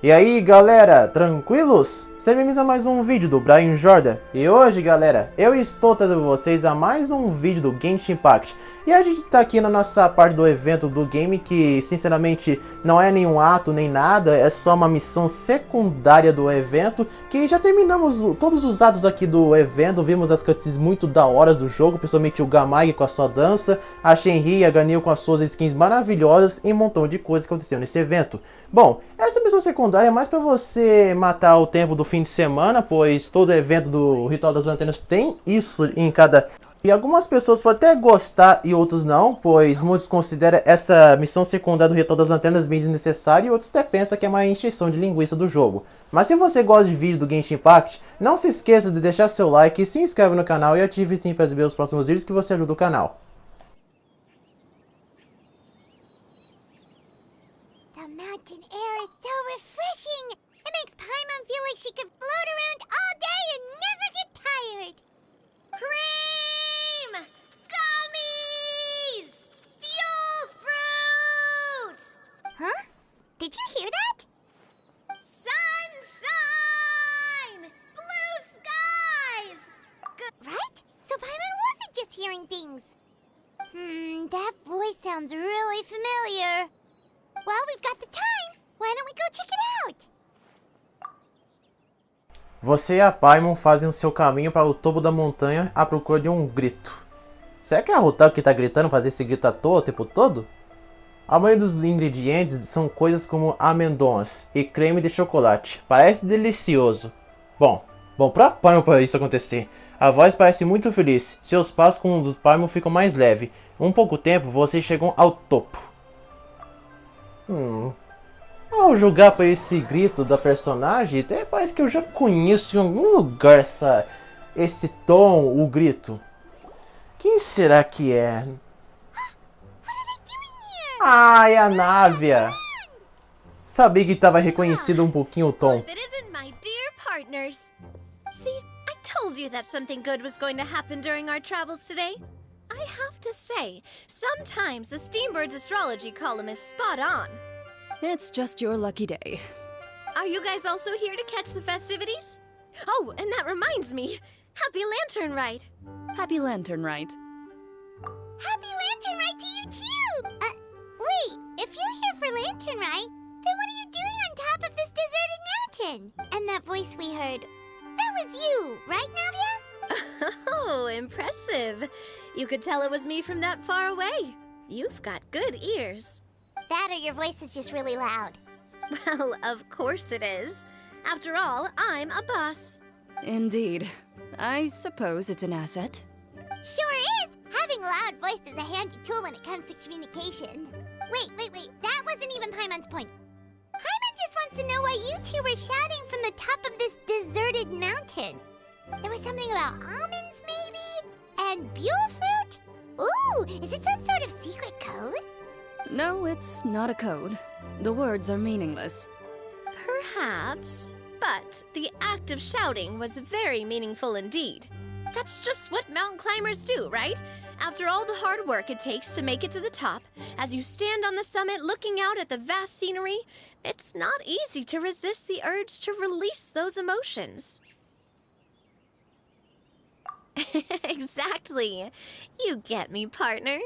E aí galera, tranquilos? Sejam bem-vindos a mais um vídeo do Brian Jordan. E hoje galera, eu estou trazendo vocês a mais um vídeo do GENSHIN IMPACT. E a gente tá aqui na nossa parte do evento do game, que sinceramente não é nenhum ato nem nada, é só uma missão secundária do evento, que já terminamos todos os atos aqui do evento, vimos as cutscenes muito da hora do jogo, principalmente o Gamai com a sua dança, a Shenri e a Ganil com as suas skins maravilhosas e um montão de coisas que aconteceu nesse evento. Bom, essa missão secundária é mais para você matar o tempo do fim de semana, pois todo evento do Ritual das Lanternas tem isso em cada... E algumas pessoas podem até gostar e outros não, pois muitos consideram essa missão secundária do Ritual das Lanternas bem desnecessária e outros até pensam que é uma encheção de linguiça do jogo. Mas se você gosta de vídeo do GENSHIN IMPACT, não se esqueça de deixar seu like, se inscreve no canal e ative o sininho para receber os próximos vídeos que você ajuda o canal. The mountain air is so refreshing! It makes Paimon feel like she could float around all day and never get tired! Cream! Gummies! Fuel fruit! Huh? Did you hear that? Sunshine! Blue skies! Right? So Paimon wasn't just hearing things. That voice sounds really familiar. Well, we've got the time. Why don't we go check it out? Você e a Paimon fazem o seu caminho para o topo da montanha à procura de um grito. Será que é a Hotaru que está gritando, fazer esse grito à toa o tempo todo? A maioria dos ingredientes são coisas como amendoas e creme de chocolate. Parece delicioso. Bom para Paimon para isso acontecer. A voz parece muito feliz. Seus passos com os dos Paimon ficam mais leves. Em pouco tempo, vocês chegam ao topo. Ao julgar por esse grito da personagem, até parece que eu já conheço em algum lugar esse tom, o grito. Quem será que é? Ai, a Návia! Sabia que estava reconhecido um pouquinho o tom. If it isn't my dear partners. See, I told you that something good was going to happen during our travels today. I have to say, sometimes the Steambird's astrology column is spot on. It's just your lucky day. Are you guys also here to catch the festivities? Oh, and that reminds me. Happy Lantern Rite. Happy Lantern Rite. Happy Lantern Rite to you too! Wait, if you're here for Lantern Rite, then what are you doing on top of this deserted mountain? And that voice we heard, that was you, right, Navia? Oh, impressive. You could tell it was me from that far away. You've got good ears. That or your voice is just really loud. Well, of course it is. After all, I'm a boss. Indeed. I suppose it's an asset. Sure is! Having a loud voice is a handy tool when it comes to communication. Wait, that wasn't even Paimon's point. Paimon just wants to know why you two were shouting from the top of this deserted mountain. There was something about almonds, maybe? And buell fruit? Ooh, is it some sort of secret code? No, it's not a code. The words are meaningless. Perhaps, but the act of shouting was very meaningful indeed. That's just what mountain climbers do, right? After all the hard work it takes to make it to the top, as you stand on the summit looking out at the vast scenery, it's not easy to resist the urge to release those emotions. Exactly. You get me, partner.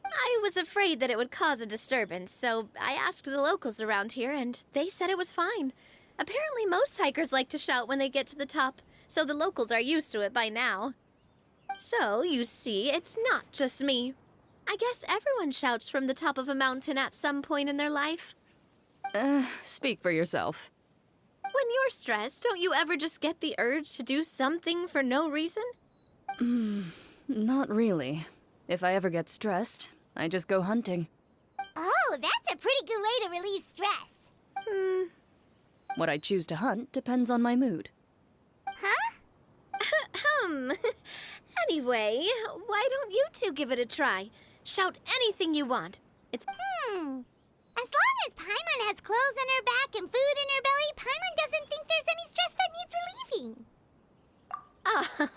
I was afraid that it would cause a disturbance, so I asked the locals around here, and they said it was fine. Apparently most hikers like to shout when they get to the top, so the locals are used to it by now. So, you see, it's not just me. I guess everyone shouts from the top of a mountain at some point in their life. Speak for yourself. When you're stressed, don't you ever just get the urge to do something for no reason? Not really. If I ever get stressed, I just go hunting. Oh, that's a pretty good way to relieve stress. What I choose to hunt depends on my mood. Huh? Anyway, why don't you two give it a try? Shout anything you want. It's... As long as Paimon has clothes on her back and food in her belly, Paimon doesn't think there's any stress that needs relieving.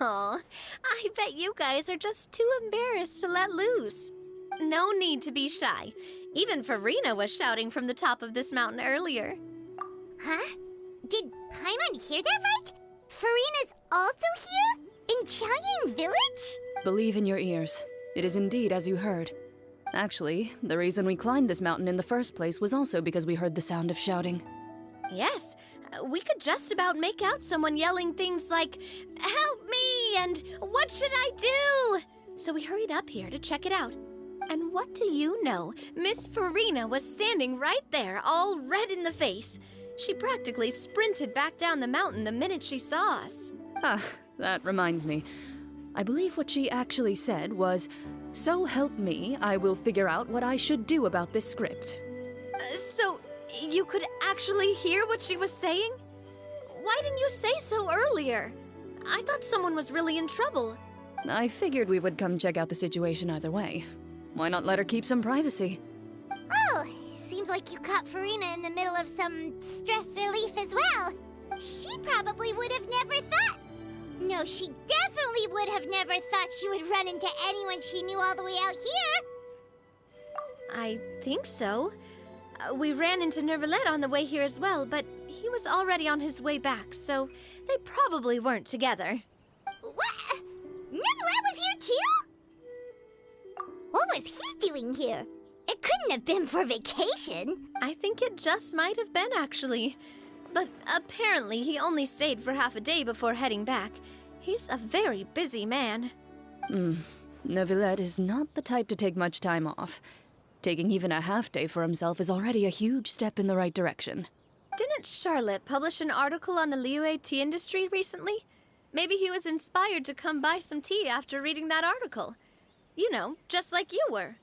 Oh, I bet you guys are just too embarrassed to let loose. No need to be shy. Even Farina was shouting from the top of this mountain earlier. Huh? Did Paimon hear that right? Farina's also here? In Chaoyang Village? Believe in your ears. It is indeed as you heard. Actually, the reason we climbed this mountain in the first place was also because we heard the sound of shouting. Yes, we could just about make out someone yelling things like, "Help me!" and "What should I do?" So we hurried up here to check it out. And what do you know? Miss Farina was standing right there, all red in the face. She practically sprinted back down the mountain the minute she saw us. Ah, that reminds me. I believe what she actually said was, "So help me, I will figure out what I should do about this script." So, you could actually hear what she was saying? Why didn't you say so earlier? I thought someone was really in trouble. I figured we would come check out the situation either way. Why not let her keep some privacy? Oh, seems like you caught Farina in the middle of some stress relief as well. She probably would have never thought. No, she definitely would have never thought she would run into anyone she knew all the way out here. I think so. We ran into Nervalet on the way here as well, but he was already on his way back, so they probably weren't together. What? Nervalet was here too? What was he doing here? It couldn't have been for vacation. I think it just might have been, actually. But apparently he only stayed for half a day before heading back. He's a very busy man. Neuvillette is not the type to take much time off. Taking even a half day for himself is already a huge step in the right direction. Didn't Charlotte publish an article on the Liyue tea industry recently? Maybe he was inspired to come buy some tea after reading that article. You know, just like you were.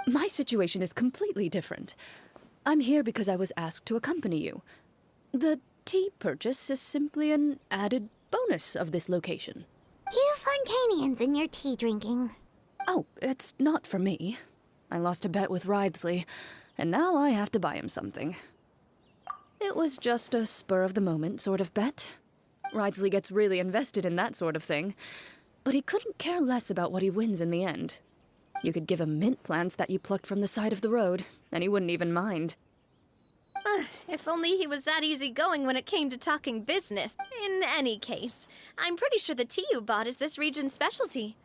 My situation is completely different. I'm here because I was asked to accompany you. The tea purchase is simply an added bonus of this location. You Fontanians and your tea drinking. Oh, it's not for me. I lost a bet with Ridesley, and now I have to buy him something. It was just a spur-of-the-moment sort of bet. Ridesley gets really invested in that sort of thing, but he couldn't care less about what he wins in the end. You could give him mint plants that you plucked from the side of the road, and he wouldn't even mind. If only he was that easygoing when it came to talking business. In any case, I'm pretty sure the tea you bought is this region's specialty.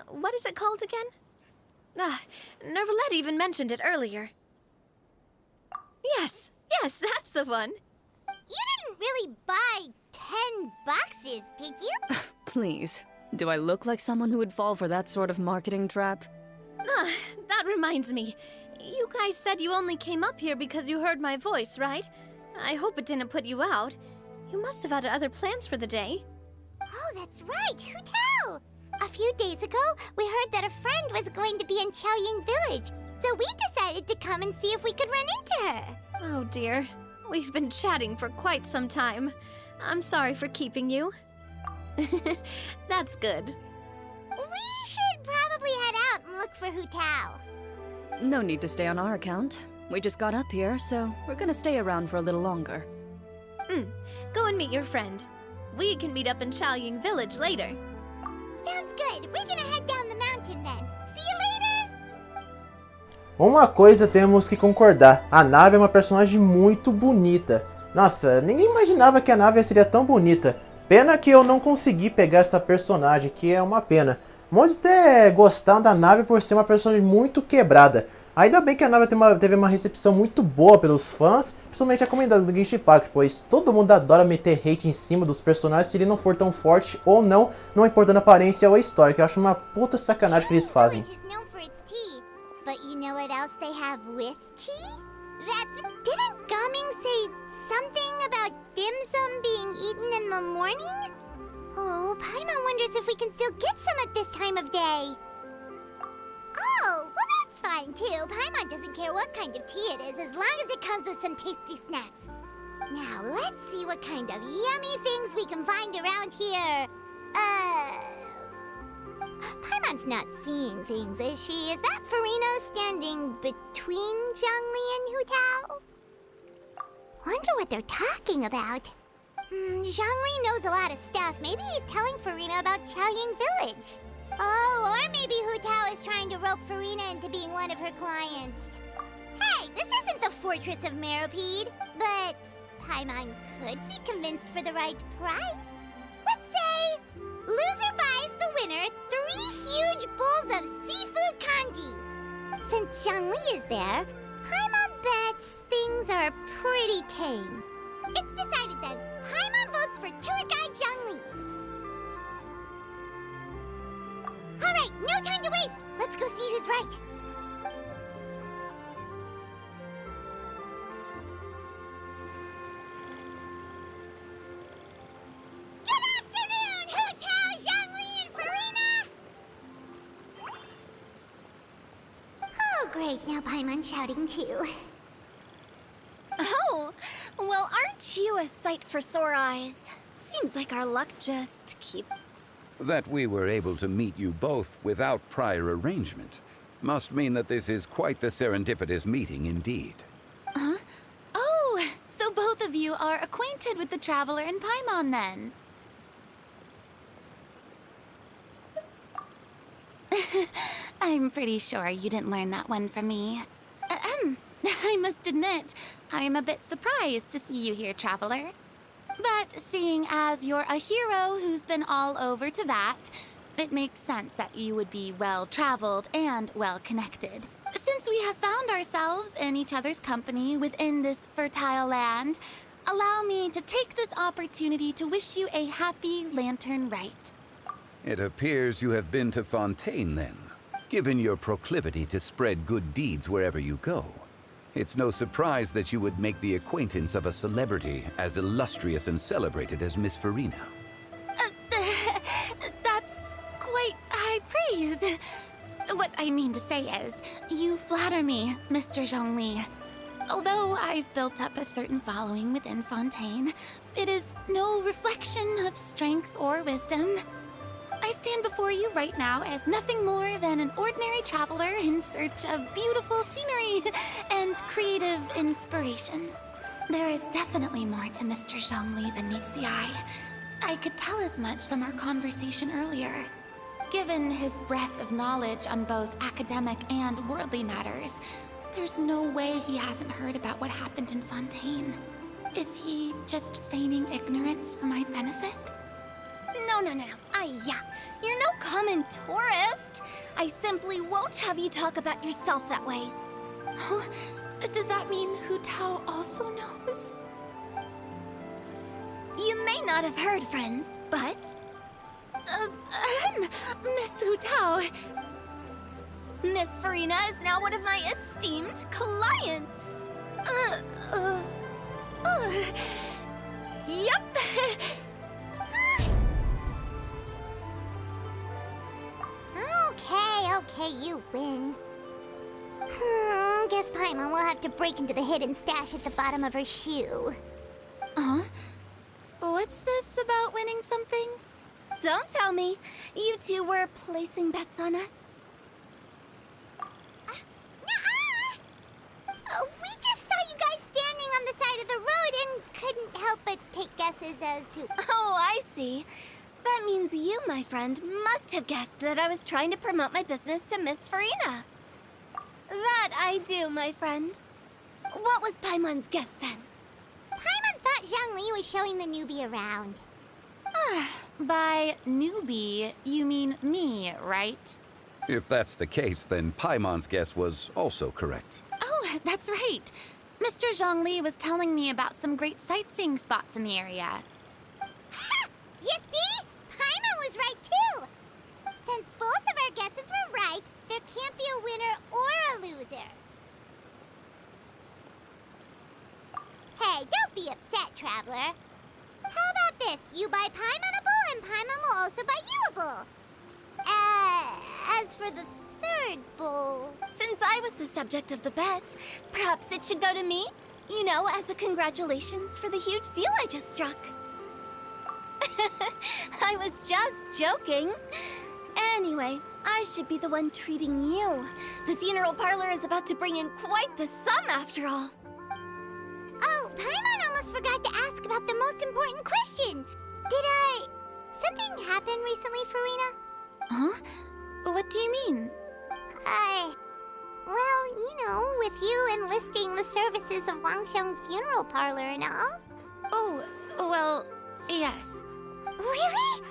What is it called again? Nervalet even mentioned it earlier. Yes, that's the one. You didn't really buy 10 boxes, did you? Please, do I look like someone who would fall for that sort of marketing trap? That reminds me. You guys said you only came up here because you heard my voice, right? I hope it didn't put you out. You must have had other plans for the day. Oh, that's right. Who tell? A few days ago, we heard that a friend was going to be in Chaoyang Village, so we decided to come and see if we could run into her. Oh dear. We've been chatting for quite some time. I'm sorry for keeping you. That's good. We should probably head out and look for Hu Tao. No need to stay on our account. We just got up here, so we're gonna stay around for a little longer. Go and meet your friend. We can meet up in Chaoyang Village later. Sounds good. We're gonna head down the mountain then. See you later! Uma coisa temos que concordar, a Nave é uma personagem muito bonita. Nossa, ninguém imaginava que a Nave seria tão bonita. Pena que eu não consegui pegar essa personagem, que é uma pena. Muitos até gostaram da Nave por ser uma personagem muito quebrada. Ainda bem que a Nave teve uma recepção muito boa pelos fãs, principalmente a comunidade do Genshin Impact, pois todo mundo adora meter hate em cima dos personagens se ele não for tão forte ou não, não importando a aparência ou a história, que eu acho uma puta sacanagem que eles fazem. But you know what else they have with tea? Didn't Gaming say something about dim sum being eaten in the morning? Oh, Paimon wonders if we can still get some at this time of day. Oh, well that's fine too. Paimon doesn't care what kind of tea it is as long as it comes with some tasty snacks. Now, let's see what kind of yummy things we can find around here. Paimon's not seeing things, is she? Is that Farina standing between Zhongli and Hu Tao? Wonder what they're talking about. Zhongli knows a lot of stuff. Maybe he's telling Farina about Chaoyang Village. Oh, or maybe Hu Tao is trying to rope Farina into being one of her clients. Hey, this isn't the Fortress of Meropide, but Paimon could be convinced for the right price. Let's say, loser buys the winner 3 huge bowls of seafood kanji. Since Zhongli is there, Paimon bets things are pretty tame. It's decided then. Paimon votes for tour guide Zhongli. Alright, no time to waste! Let's go see who's right. Good afternoon, Hu Tao, Zhongli, and Farina! Oh, great, now Paimon's shouting too. Oh, well, aren't you a sight for sore eyes? Seems like our luck just keeps... That we were able to meet you both without prior arrangement must mean that this is quite the serendipitous meeting indeed. Huh? Oh, so both of you are acquainted with the Traveler and Paimon then? I'm pretty sure you didn't learn that one from me. I must admit, I'm a bit surprised to see you here, Traveler. But seeing as you're a hero who's been all over Teyvat, it makes sense that you would be well-traveled and well-connected. Since we have found ourselves in each other's company within this fertile land, allow me to take this opportunity to wish you a happy Lantern Rite. It appears you have been to Fontaine then, given your proclivity to spread good deeds wherever you go. It's no surprise that you would make the acquaintance of a celebrity as illustrious and celebrated as Miss Farina. That's quite high praise. What I mean to say is, you flatter me, Mr. Zhongli. Although I've built up a certain following within Fontaine, it is no reflection of strength or wisdom. I stand before you right now as nothing more than an ordinary traveler in search of beautiful scenery and creative inspiration. There is definitely more to Mr. Zhongli than meets the eye. I could tell as much from our conversation earlier. Given his breadth of knowledge on both academic and worldly matters, there's no way he hasn't heard about what happened in Fontaine. Is he just feigning ignorance for my benefit? No. You're no common tourist. I simply won't have you talk about yourself that way. Huh? Does that mean Hu Tao also knows? You may not have heard, friends, but... Miss Hu Tao. Miss Farina is now one of my esteemed clients. Yep. Okay, you win. Guess Paimon will have to break into the hidden stash at the bottom of her shoe. Huh? What's this about winning something? Don't tell me. You two were placing bets on us. We just saw you guys standing on the side of the road and couldn't help but take guesses as to... Oh, I see. That means you, my friend, must have guessed that I was trying to promote my business to Miss Farina. That I do, my friend. What was Paimon's guess then? Paimon thought Zhongli was showing the newbie around. By newbie, you mean me, right? If that's the case, then Paimon's guess was also correct. Oh, that's right. Mr. Zhongli was telling me about some great sightseeing spots in the area. Ha! You see? Paimon was right too! Since both of our guesses were right, there can't be a winner or a loser. Hey, don't be upset, Traveler. How about this? You buy Paimon a bowl and Paimon will also buy you a bowl. As for the third bowl... Since I was the subject of the bet, perhaps it should go to me? You know, as a congratulations for the huge deal I just struck. I was just joking. Anyway, I should be the one treating you. The funeral parlor is about to bring in quite the sum after all. Oh, Paimon almost forgot to ask about the most important question. Something happen recently, Farina? Huh? What do you mean? Well, you know, with you enlisting the services of Wangsheng Funeral Parlor and all. Oh, well, yes. Really?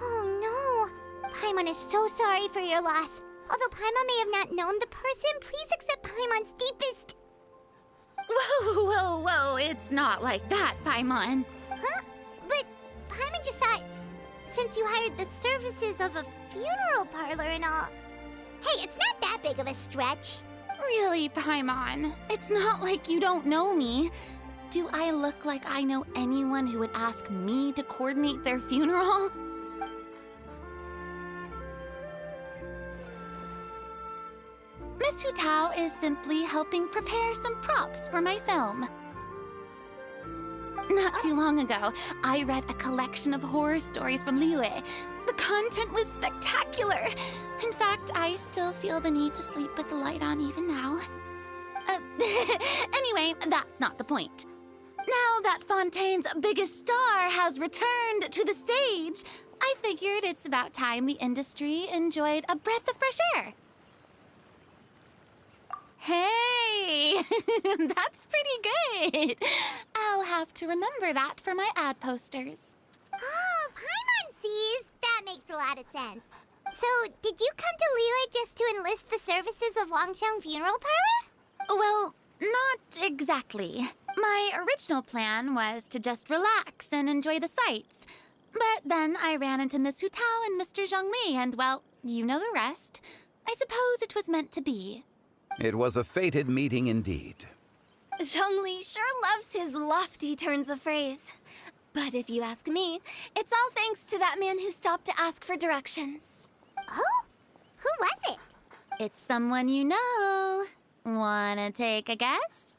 Oh no. Paimon is so sorry for your loss. Although Paimon may have not known the person, please accept Paimon's deepest... Whoa, it's not like that, Paimon. Huh? But Paimon just thought, since you hired the services of a funeral parlor and all... Hey, it's not that big of a stretch. Really, Paimon, it's not like you don't know me. Do I look like I know anyone who would ask me to coordinate their funeral? Miss Hu Tao is simply helping prepare some props for my film. Not too long ago, I read a collection of horror stories from Liyue. The content was spectacular. In fact, I still feel the need to sleep with the light on even now. Anyway, that's not the point. Now that Fontaine's biggest star has returned to the stage, I figured it's about time the industry enjoyed a breath of fresh air. Hey, that's pretty good. I'll have to remember that for my ad posters. Oh, Paimon sees. That makes a lot of sense. So, did you come to Liyue just to enlist the services of Longsheng Funeral Parlor? Well, not exactly. My original plan was to just relax and enjoy the sights. But then I ran into Miss Hu Tao and Mr. Zhongli, and well, you know the rest. I suppose it was meant to be. It was a fated meeting indeed. Zhongli sure loves his lofty turns of phrase. But if you ask me, it's all thanks to that man who stopped to ask for directions. Oh? Who was it? It's someone you know. Wanna take a guess?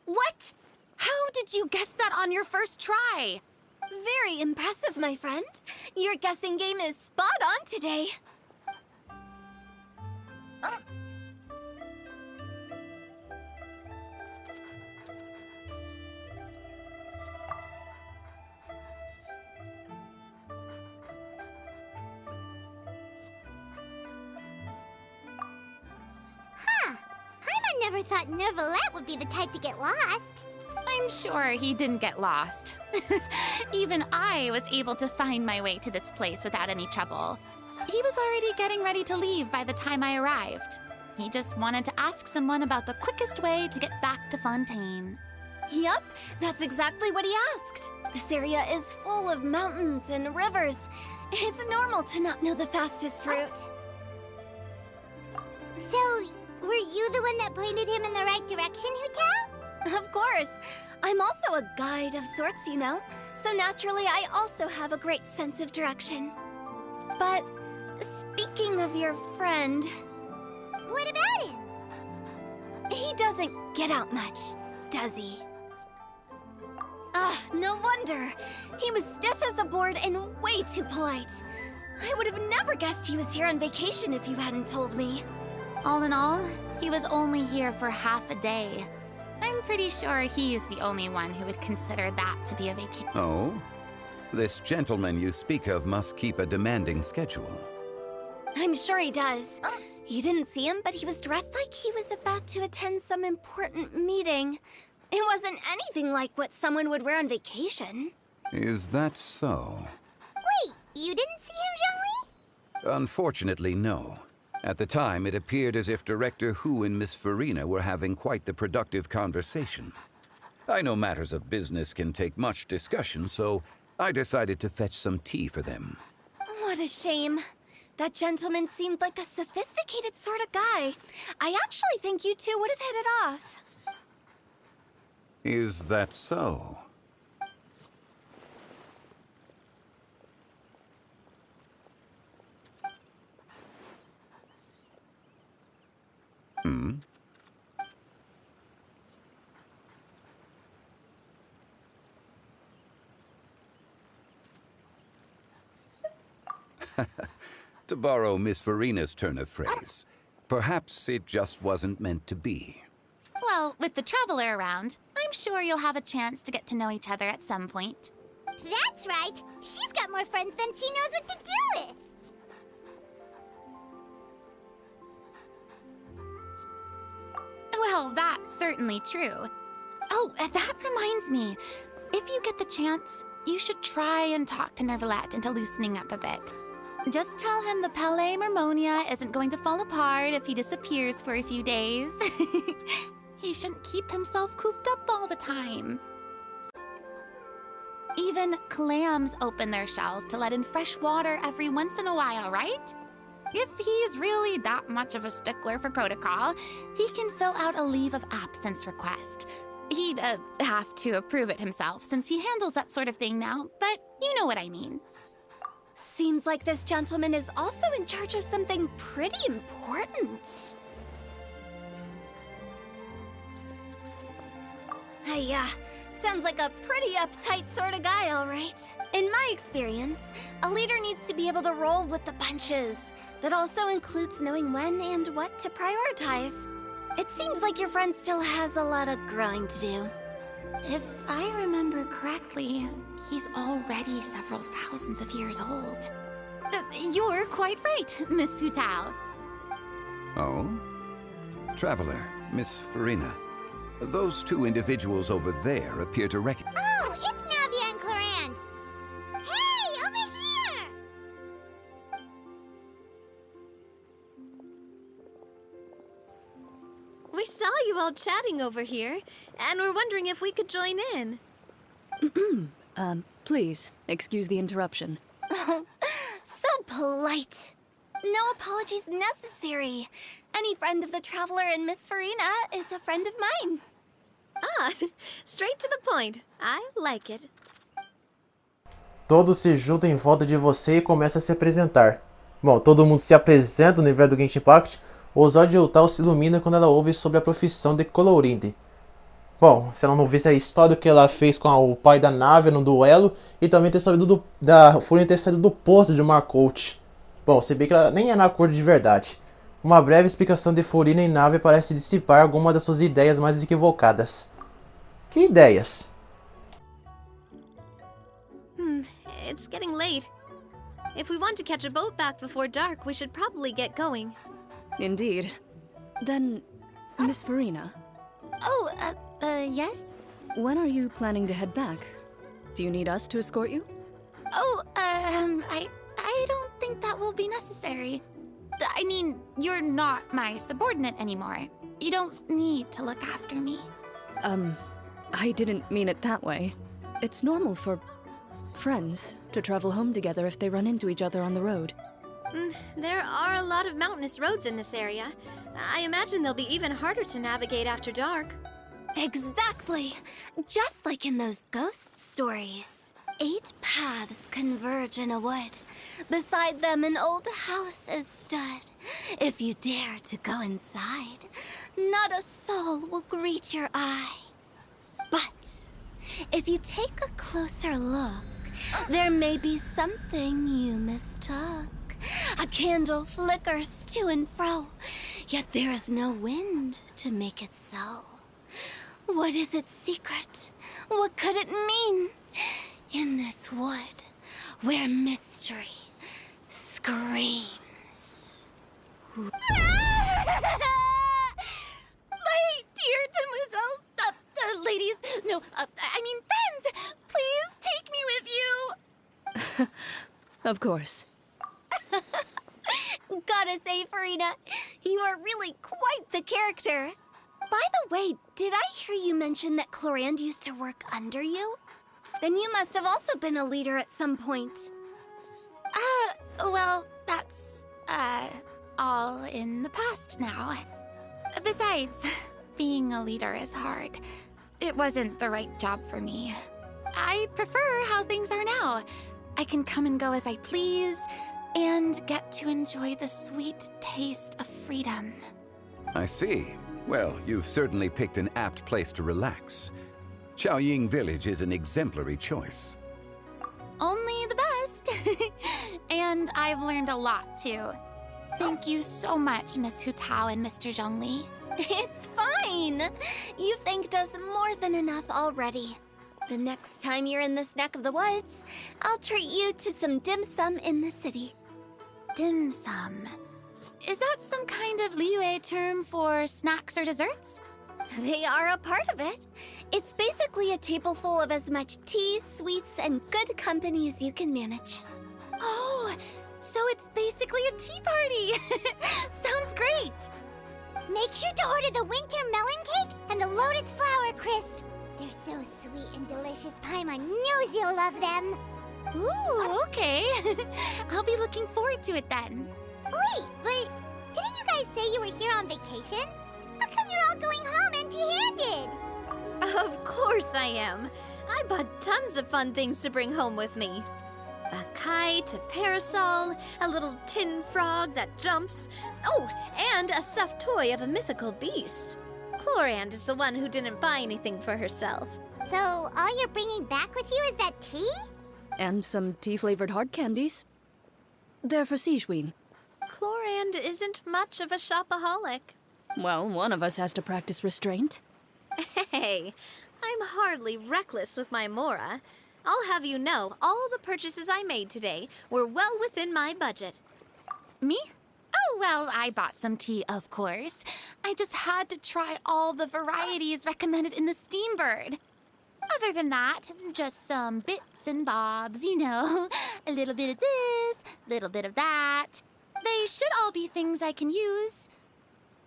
What? How did you guess that on your first try? Very impressive, my friend. Your guessing game is spot on today. Paimon never thought Neuvillette would be the type to get lost. I'm sure he didn't get lost. Even I was able to find my way to this place without any trouble. He was already getting ready to leave by the time I arrived. He just wanted to ask someone about the quickest way to get back to Fontaine. Yup, that's exactly what he asked. This area is full of mountains and rivers. It's normal to not know the fastest route. So, were you the one that pointed him in the right direction, Hu Tao? Of course. I'm also a guide of sorts, you know. So naturally, I also have a great sense of direction. But speaking of your friend... What about him? He doesn't get out much, does he? Ah, no wonder. He was stiff as a board and way too polite. I would have never guessed he was here on vacation if you hadn't told me. All in all, he was only here for half a day. I'm pretty sure he's the only one who would consider that to be a vacation. Oh? This gentleman you speak of must keep a demanding schedule. I'm sure he does. You didn't see him, but he was dressed like he was about to attend some important meeting. It wasn't anything like what someone would wear on vacation. Is that so? Wait, you didn't see him, Zhongli? Unfortunately, no. At the time, it appeared as if Director Hu and Miss Farina were having quite the productive conversation. I know matters of business can take much discussion, so I decided to fetch some tea for them. What a shame. That gentleman seemed like a sophisticated sort of guy. I actually think you two would have hit it off. Is that so? Hmm? To borrow Miss Farina's turn of phrase, perhaps it just wasn't meant to be. Well, with the traveler around, I'm sure you'll have a chance to get to know each other at some point. That's right. She's got more friends than she knows what to do with. Well, that's certainly true. Oh, that reminds me. If you get the chance, you should try and talk to Nervalette into loosening up a bit. Just tell him the Palais Mermonia isn't going to fall apart if he disappears for a few days. He shouldn't keep himself cooped up all the time. Even clams open their shells to let in fresh water every once in a while, right? If he's really that much of a stickler for protocol, he can fill out a leave of absence request. He'd have to approve it himself since he handles that sort of thing now, but you know what I mean. Seems like this gentleman is also in charge of something pretty important. Sounds like a pretty uptight sort of guy, all right. In my experience, a leader needs to be able to roll with the punches. That also includes knowing when and what to prioritize. It seems like your friend still has a lot of growing to do. If I remember correctly, he's already several thousands of years old. You're quite right, Miss Hutao. Oh? Traveler, Miss Farina. Those two individuals over there appear to recognize... Oh, it's Navia and Clarand! Hey, over here! We saw you all chatting over here, and we're wondering if we could join in. Please, excuse the interruption. So polite. No apologies necessary. Any friend of the Traveler and Miss Farina is a friend of mine. Ah, straight to the point. I like it. Todos se juntam em volta de você e começam a se apresentar. Bom, todo mundo se apresenta no universo do Genshin Impact. O usuário de Hutao se ilumina quando ela ouve sobre a profissão de colorinte. Bom, se ela não visse a história que ela fez com o pai da Navia no duelo e também ter sabido da Fúria ter saído do posto de Marcote. Bom, se bem que ela nem é na cor de verdade. Uma breve explicação de Furina e Navia parece dissipar alguma das suas ideias mais equivocadas. Que ideias? It's getting late. If we want to catch a boat back before dark, we should probably get going. Indeed. Then, Miss Farina, Oh, yes? when are you planning to head back? Do you need us to escort you? Oh, I don't think that will be necessary. I mean, you're not my subordinate anymore. You don't need to look after me. I didn't mean it that way. It's normal for friends to travel home together if they run into each other on the road. There are a lot of mountainous roads in this area. I imagine they'll be even harder to navigate after dark. Exactly! Just like in those ghost stories. 8 paths converge in a wood. Beside them an old house is stood. If you dare to go inside, not a soul will greet your eye. But if you take a closer look, there may be something you mistook. A candle flickers to and fro, yet there is no wind to make it so. What is its secret? What could it mean? In this wood, where mystery screams. My dear demoiselles, ladies, no, I mean friends, please take me with you. Of course. Gotta say, Farina, you are really quite the character. By the way, did I hear you mention that Clarand used to work under you? Then you must have also been a leader at some point. Well, that's, all in the past now. Besides, being a leader is hard. It wasn't the right job for me. I prefer how things are now. I can come and go as I please, and get to enjoy the sweet taste of freedom. I see. Well, you've certainly picked an apt place to relax. Xiaoying Village is an exemplary choice. Only the best. And I've learned a lot, too. Thank you so much, Miss Hutao and Mr. Zhongli. It's fine. You've thanked us more than enough already. The next time you're in this neck of the woods, I'll treat you to some dim sum in the city. Dim sum. Is that some kind of Liyue term for snacks or desserts? They are a part of it. It's basically a table full of as much tea, sweets, and good company as you can manage. Oh, so it's basically a tea party. Sounds great. Make sure to order the winter melon cake and the lotus flower crisp. They're so sweet and delicious. Paimon knows you'll love them. Ooh, okay. I'll be looking forward to it then. Wait, but didn't you guys say you were here on vacation? How come you're all going home empty-handed? Of course I am. I bought tons of fun things to bring home with me. A kite, a parasol, a little tin frog that jumps. Oh, and a stuffed toy of a mythical beast. Chlorand is the one who didn't buy anything for herself. So all you're bringing back with you is that tea? And some tea-flavored hard candies. They're for Sijween. Chlorand isn't much of a shopaholic. Well, one of us has to practice restraint. Hey, I'm hardly reckless with my Mora. I'll have you know, all the purchases I made today were well within my budget. Me? Oh, well, I bought some tea, of course. I just had to try all the varieties recommended in the Steambird. Other than that, just some bits and bobs, you know. A little bit of this, little bit of that. They should all be things I can use,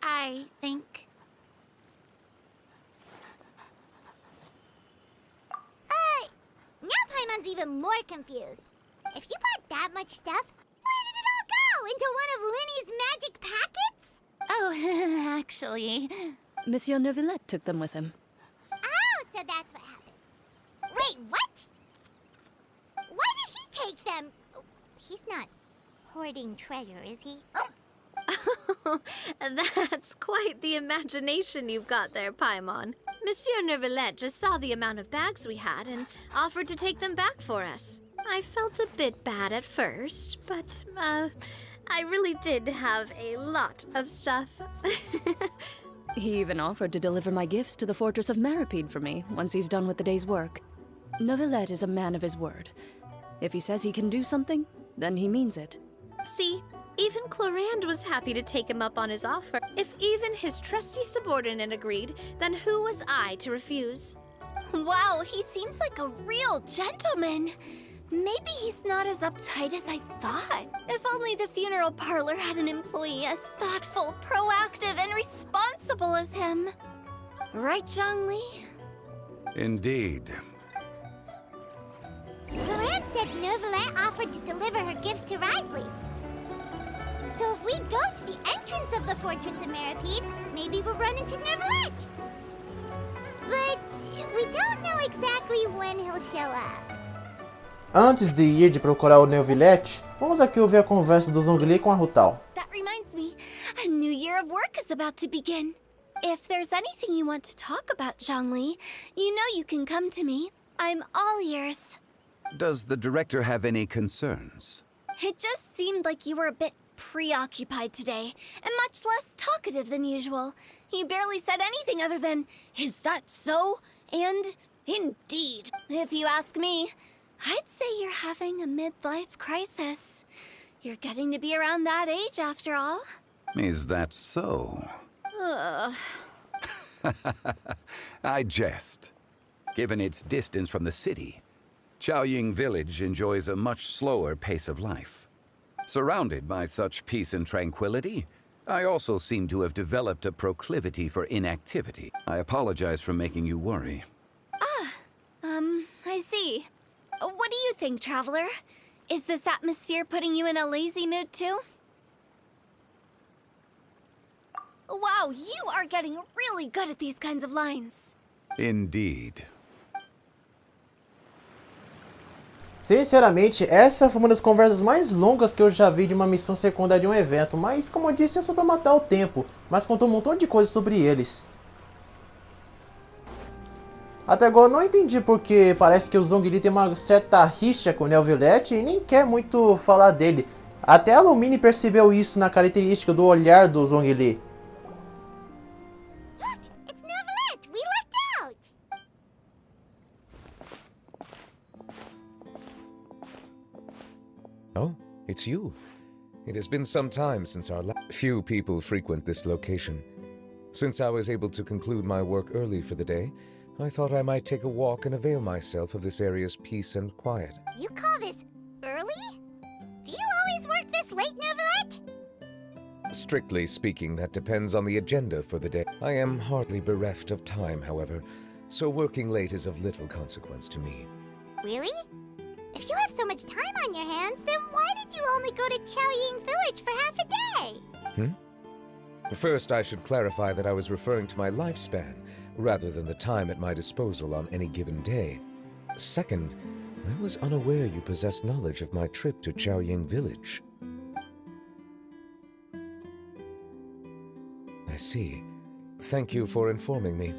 I think. Now Paimon's even more confused. If you bought that much stuff, where did it all go? Into one of Linny's magic packets? Oh, actually... Monsieur Neuvillette took them with him. Oh, so that's what happened. Wait, what? Why did he take them? He's not hoarding treasure, is he? That's quite the imagination you've got there, Paimon. Monsieur Neuvillette just saw the amount of bags we had and offered to take them back for us. I felt a bit bad at first, but, I really did have a lot of stuff. He even offered to deliver my gifts to the Fortress of Maripede for me once he's done with the day's work. Neuvillette is a man of his word. If he says he can do something, then he means it. See, even Chlorand was happy to take him up on his offer. If even his trusty subordinate agreed, then who was I to refuse? Wow, he seems like a real gentleman. Maybe he's not as uptight as I thought. If only the funeral parlor had an employee as thoughtful, proactive, and responsible as him. Right, Zhongli? Indeed. Chlorand said Neuvillette offered to deliver her gifts to Risley. So if we go to the entrance of the Fortress of Maripede, maybe we'll run into Neuvillette. But we don't know exactly when he'll show up. Antes de ir de procurar o Neuvillette, vamos aqui ouvir a conversa do Zhongli com a Rutal. That reminds me, a new year of work is about to begin. If there's anything you want to talk about, Zhongli, you know you can come to me. I'm all ears. Does the director have any concerns? It just seemed like you were a bit preoccupied today, and much less talkative than usual. You barely said anything other than, "Is that so?" and "Indeed." If you ask me, I'd say you're having a midlife crisis. You're getting to be around that age after all. Is that so? Ugh. I jest. Given its distance from the city, Chaoying Village enjoys a much slower pace of life. Surrounded by such peace and tranquility, I also seem to have developed a proclivity for inactivity. I apologize for making you worry. I see. What do you think, Traveler? Is this atmosphere putting you in a lazy mood too? Wow, you are getting really good at these kinds of lines. Indeed. Sinceramente, essa foi uma das conversas mais longas que eu já vi de uma missão secundária de um evento, mas como eu disse, é só pra matar o tempo, mas contou um montão de coisas sobre eles. Até agora eu não entendi porque parece que o Zhongli tem uma certa rixa com o Neuvillette e nem quer muito falar dele. Até a Lumine percebeu isso na característica do olhar do Zhongli. Look, it's Neuvillette! We lucked out! Oh, it's you. It has been some time since our few people frequent this location. Since I was able to conclude my work early for the day, I thought I might take a walk and avail myself of this area's peace and quiet. You call this early? Do you always work this late, Neuvillette? Strictly speaking, that depends on the agenda for the day. I am hardly bereft of time, however, so working late is of little consequence to me. Really? If you have so much time on your hands, then why did you only go to Chaoying Village for half a day? First, I should clarify that I was referring to my lifespan, rather than the time at my disposal on any given day. Second, I was unaware you possessed knowledge of my trip to Chaoying Village. I see. Thank you for informing me.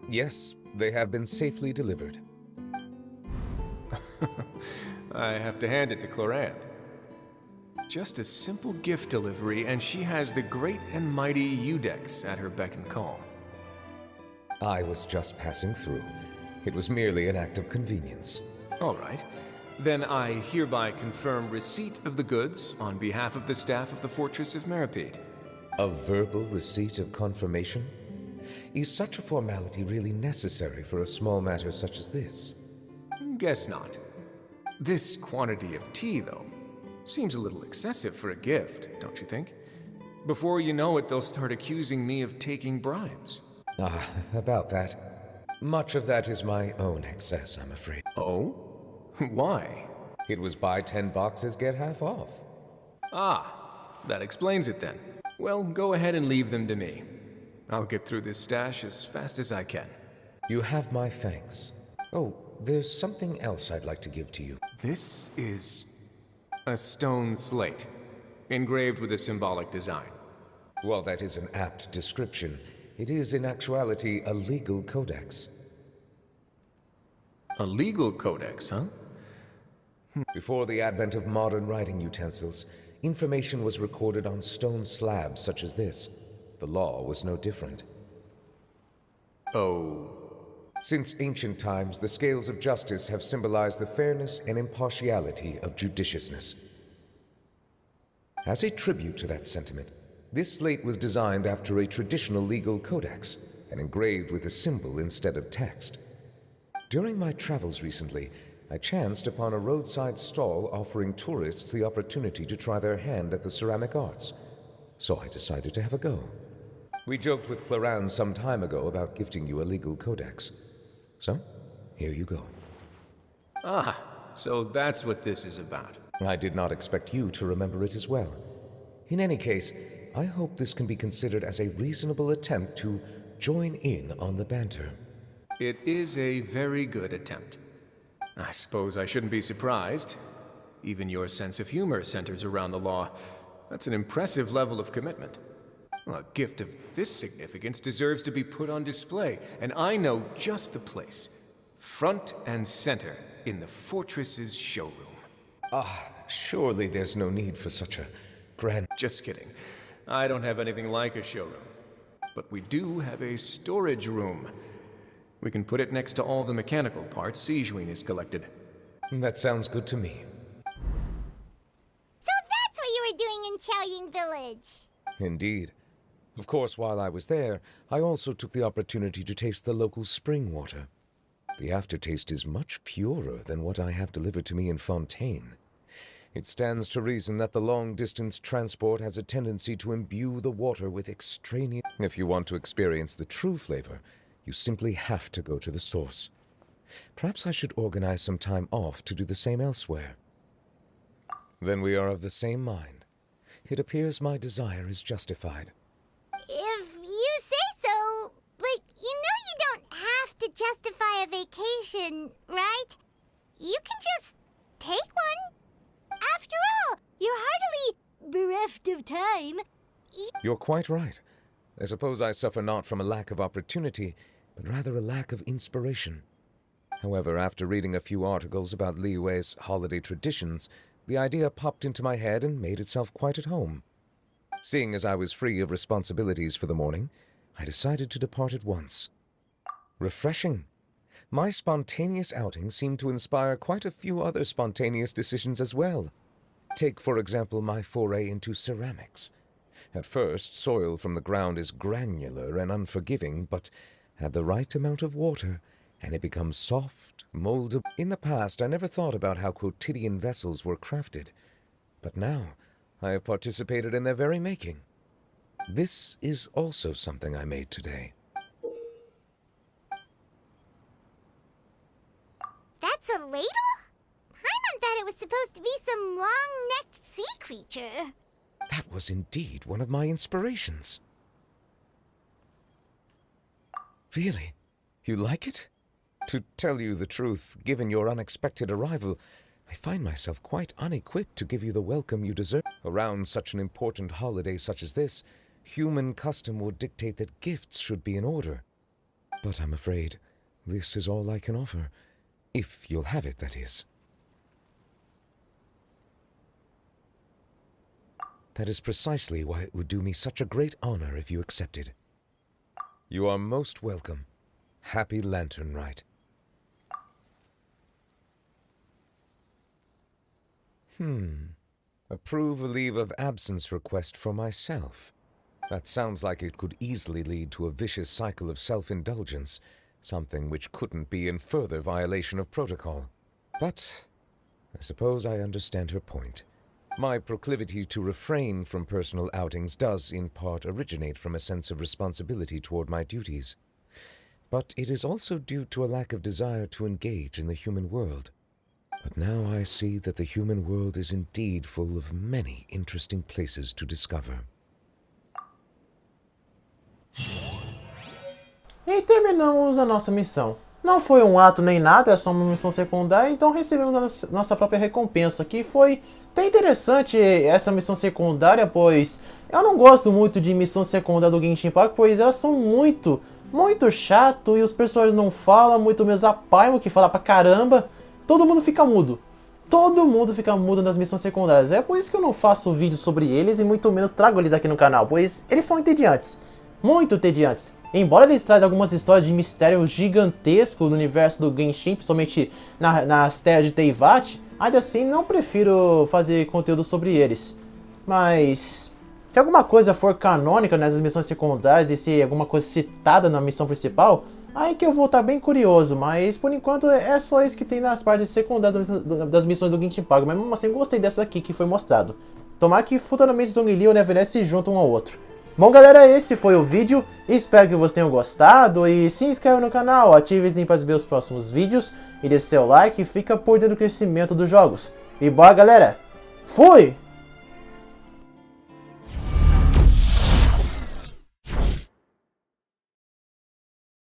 Yes, they have been safely delivered. I have to hand it to Clorand. Just a simple gift delivery, and she has the great and mighty Udex at her beck and call. I was just passing through. It was merely an act of convenience. All right. Then I hereby confirm receipt of the goods on behalf of the staff of the Fortress of Meripede. A verbal receipt of confirmation? Is such a formality really necessary for a small matter such as this? Guess not. This quantity of tea, though, seems a little excessive for a gift, don't you think? Before you know it, they'll start accusing me of taking bribes. About that. Much of that is my own excess, I'm afraid. Oh? Why? It was buy 10 boxes, get half off. Ah, that explains it then. Well, go ahead and leave them to me. I'll get through this stash as fast as I can. You have my thanks. Oh, there's something else I'd like to give to you. This is a stone slate, engraved with a symbolic design. While that is an apt description, it is in actuality a legal codex. A legal codex, huh? Before the advent of modern writing utensils, information was recorded on stone slabs such as this. The law was no different. Oh. Since ancient times, the scales of justice have symbolized the fairness and impartiality of judiciousness. As a tribute to that sentiment, this slate was designed after a traditional legal codex and engraved with a symbol instead of text. During my travels recently, I chanced upon a roadside stall offering tourists the opportunity to try their hand at the ceramic arts, so I decided to have a go. We joked with Clorand some time ago about gifting you a legal codex. So, here you go. Ah, so that's what this is about. I did not expect you to remember it as well. In any case, I hope this can be considered as a reasonable attempt to join in on the banter. It is a very good attempt. I suppose I shouldn't be surprised. Even your sense of humor centers around the law. That's an impressive level of commitment. A gift of this significance deserves to be put on display, and I know just the place. Front and center in the fortress's showroom. Surely there's no need for such a grand... Just kidding. I don't have anything like a showroom. But we do have a storage room. We can put it next to all the mechanical parts Sijuin has collected. That sounds good to me. So that's what you were doing in Chaoying Village. Indeed. Of course, while I was there, I also took the opportunity to taste the local spring water. The aftertaste is much purer than what I have delivered to me in Fontaine. It stands to reason that the long-distance transport has a tendency to imbue the water with extraneous... If you want to experience the true flavor, you simply have to go to the source. Perhaps I should organize some time off to do the same elsewhere. Then we are of the same mind. It appears my desire is justified. If you say so, like, you know you don't have to justify a vacation, right? You can just take one. After all, you're hardly bereft of time. You're quite right. I suppose I suffer not from a lack of opportunity, but rather a lack of inspiration. However, after reading a few articles about Liyue's holiday traditions, the idea popped into my head and made itself quite at home. Seeing as I was free of responsibilities for the morning, I decided to depart at once. Refreshing. My spontaneous outing seemed to inspire quite a few other spontaneous decisions as well. Take, for example, my foray into ceramics. At first, soil from the ground is granular and unforgiving, but add the right amount of water, and it becomes soft, moldable. In the past, I never thought about how quotidian vessels were crafted, but now I have participated in their very making. This is also something I made today. That's a ladle? Paimon thought it was supposed to be some long-necked sea creature. That was indeed one of my inspirations. Really? You like it? To tell you the truth, given your unexpected arrival, I find myself quite unequipped to give you the welcome you deserve. Around such an important holiday such as this, human custom would dictate that gifts should be in order. But I'm afraid this is all I can offer. If you'll have it, that is. That is precisely why it would do me such a great honor if you accepted. You are most welcome. Happy Lantern Rite. Approve a leave of absence request for myself. That sounds like it could easily lead to a vicious cycle of self-indulgence, something which couldn't be in further violation of protocol. But I suppose I understand her point. My proclivity to refrain from personal outings does, in part, originate from a sense of responsibility toward my duties. But it is also due to a lack of desire to engage in the human world. But now I see that the human world is indeed full of many interesting places to discover. E terminamos a nossa missão. Não foi um ato nem nada, é só uma missão secundária, então recebemos a nossa própria recompensa, que foi até interessante essa missão secundária, pois eu não gosto muito de missão secundária do Genshin Impact, pois elas são muito chato e os personagens não falam, muito menos a Paimon que fala pra caramba. Todo mundo fica mudo. Todo mundo fica mudo nas missões secundárias. É por isso que eu não faço vídeo sobre eles e muito menos trago eles aqui no canal, pois eles são entediantes. Muito entediantes. Embora eles trazem algumas histórias de mistério gigantesco no universo do Genshin, principalmente nas terras de Teyvat, ainda assim não prefiro fazer conteúdo sobre eles. Mas se alguma coisa for canônica nessas missões secundárias e se alguma coisa citada na missão principal, aí que eu vou estar bem curioso, mas por enquanto é só isso que tem nas partes secundárias das missões do Genshin Impact, mas mesmo assim gostei dessa aqui que foi mostrado. Tomara que futuramente Zhongli e o Neverland se juntam um ao outro. Bom galera, esse foi o vídeo, espero que vocês tenham gostado e se inscreva no canal, ative o sininho para ver os próximos vídeos e deixe seu like e fica por dentro do crescimento dos jogos. E bora galera, fui!